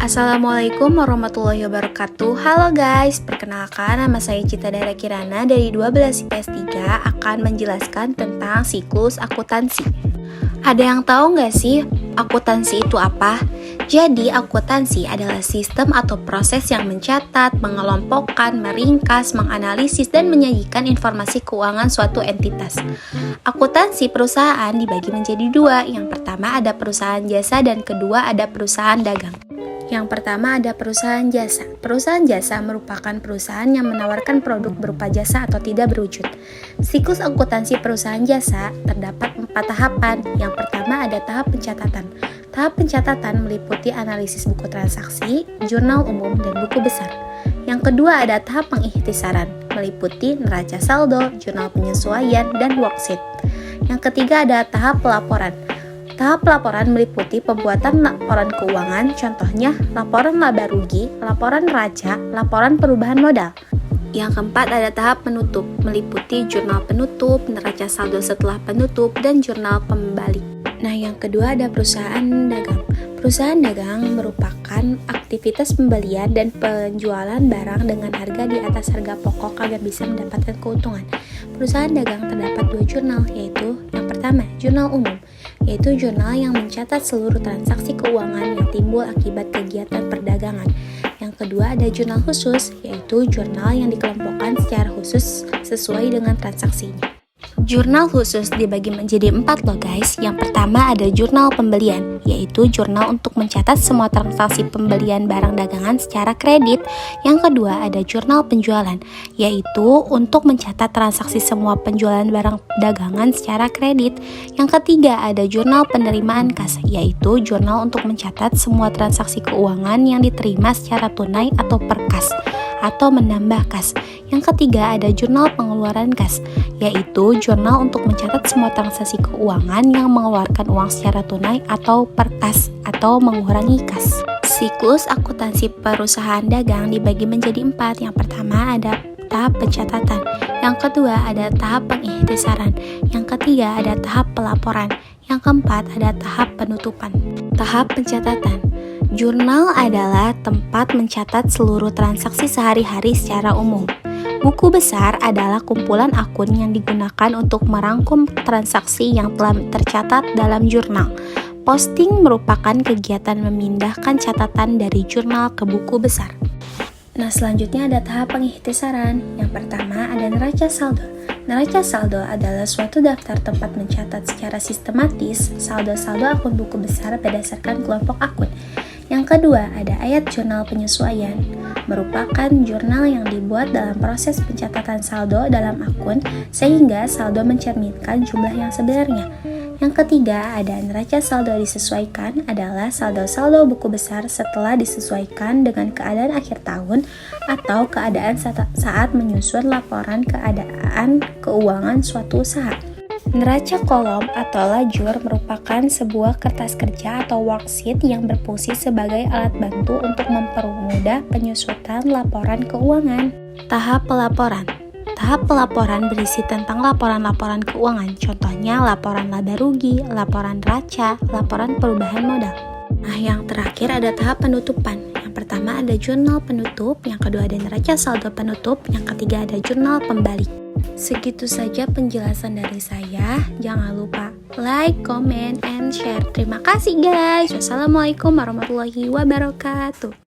Assalamualaikum warahmatullahi wabarakatuh. Halo guys, perkenalkan nama saya Cita Dara Kirana dari 12 IPS 3 akan menjelaskan tentang siklus akuntansi. Ada yang tahu nggak sih akuntansi itu apa? Jadi akuntansi adalah sistem atau proses yang mencatat, mengelompokkan, meringkas, menganalisis, dan menyajikan informasi keuangan suatu entitas. Akuntansi perusahaan dibagi menjadi dua. Yang pertama ada perusahaan jasa dan kedua ada perusahaan dagang. Yang pertama ada perusahaan jasa. Perusahaan jasa merupakan perusahaan yang menawarkan produk berupa jasa atau tidak berwujud. Siklus akuntansi perusahaan jasa terdapat 4 tahapan. Yang pertama ada tahap pencatatan. Tahap pencatatan meliputi analisis buku transaksi, jurnal umum, dan buku besar. Yang kedua ada tahap pengikhtisaran, meliputi neraca saldo, jurnal penyesuaian, dan worksheet. Yang ketiga ada tahap pelaporan. Tahap pelaporan meliputi pembuatan laporan keuangan, contohnya laporan laba rugi, laporan neraca, laporan perubahan modal. Yang keempat ada tahap penutup, meliputi jurnal penutup, neraca saldo setelah penutup, dan jurnal pembalik. Nah, yang kedua ada perusahaan dagang. Perusahaan dagang merupakan aktivitas pembelian dan penjualan barang dengan harga di atas harga pokok agar bisa mendapatkan keuntungan. Perusahaan dagang terdapat 2 jurnal, yaitu yang pertama, jurnal umum, yaitu jurnal yang mencatat seluruh transaksi keuangan yang timbul akibat kegiatan perdagangan. Yang kedua ada jurnal khusus, yaitu jurnal yang dikelompokkan secara khusus sesuai dengan transaksinya. Jurnal khusus dibagi menjadi 4 loh guys. Yang pertama ada jurnal pembelian, yaitu jurnal untuk mencatat semua transaksi pembelian barang dagangan secara kredit. Yang kedua ada jurnal penjualan, yaitu untuk mencatat transaksi semua penjualan barang dagangan secara kredit. Yang ketiga ada jurnal penerimaan kas, yaitu jurnal untuk mencatat semua transaksi keuangan yang diterima secara tunai atau per kas atau menambah kas. Yang ketiga ada jurnal pengeluaran kas, yaitu jurnal untuk mencatat semua transaksi keuangan yang mengeluarkan uang secara tunai atau per kas atau mengurangi kas. Siklus akuntansi perusahaan dagang dibagi menjadi 4. Yang pertama ada tahap pencatatan, yang kedua ada tahap pengikhtisaran, yang ketiga ada tahap pelaporan, yang keempat ada tahap penutupan. Tahap pencatatan. Jurnal adalah tempat mencatat seluruh transaksi sehari-hari secara umum. Buku besar adalah kumpulan akun yang digunakan untuk merangkum transaksi yang telah tercatat dalam jurnal. Posting merupakan kegiatan memindahkan catatan dari jurnal ke buku besar. Nah, selanjutnya ada tahap pengikhtisaran. Yang pertama ada neraca saldo. Neraca saldo adalah suatu daftar tempat mencatat secara sistematis saldo-saldo akun buku besar berdasarkan kelompok akun. Yang kedua, ada ayat jurnal penyesuaian, merupakan jurnal yang dibuat dalam proses pencatatan saldo dalam akun sehingga saldo mencerminkan jumlah yang sebenarnya. Yang ketiga, ada neraca saldo disesuaikan adalah saldo-saldo buku besar setelah disesuaikan dengan keadaan akhir tahun atau keadaan saat menyusun laporan keadaan keuangan suatu usaha. Neraca kolom atau lajur merupakan sebuah kertas kerja atau worksheet yang berfungsi sebagai alat bantu untuk mempermudah penyusunan laporan keuangan. Tahap pelaporan. Tahap pelaporan berisi tentang laporan-laporan keuangan, contohnya laporan laba rugi, laporan neraca, laporan perubahan modal. Nah, yang terakhir ada tahap penutupan. Yang pertama ada jurnal penutup, yang kedua ada neraca saldo penutup, yang ketiga ada jurnal pembalik. Segitu saja penjelasan dari saya. Jangan lupa like, comment, and share. Terima kasih guys. Wassalamualaikum warahmatullahi wabarakatuh.